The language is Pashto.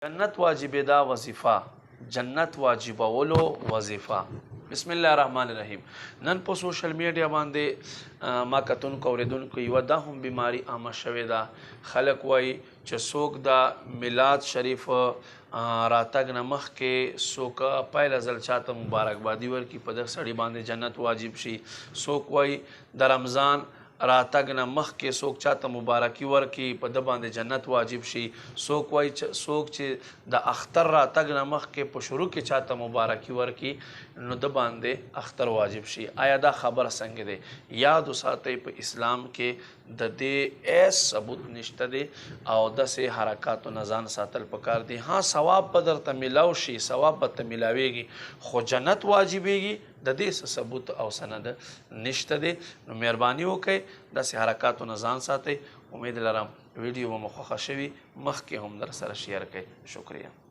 جنت واجب دا وظیفه جنت واجبولو وظیفه بسم الله الرحمن الرحیم نن په سوشل میډیا باندې ما کتونکو اوریدونکو یوه دا هم بیماری عامه شوې ده خلک وایي چې څوک د میلاد شریف راتګ نه مخکې څوک پیله ځل چاته مبارکبادي ورکړي په دغه سړي باندې جنت واجب شي څوک وایي د رمضان راتګ نه مخکې څوک چاته مبارکي ورکړي په ده باندې جنت واجب شي څوک وایي څوک چې د اختر راتګ نه مخکې په شروع کې چاته مبارکي ورکړي نو ده باندې اختر واجب شي آیا دا خبره څنګه دی یاد وساتئ په اسلام کې د دې ایس ثبوت نشته دی او داسې حرکاتو نه ځان ساتل پکار دی ها ثواب به درته میلاو شي ثواب به ته میلاویږي خو جنت واجبیږي د دې څه ثبوت او سند نشته دی نو مهرباني وکئ داسې حرکاتو نه ځان ساتئ امید لرم ویډیو به مو خوښه شوي مخکې هم در سره شیر کړئ شکریه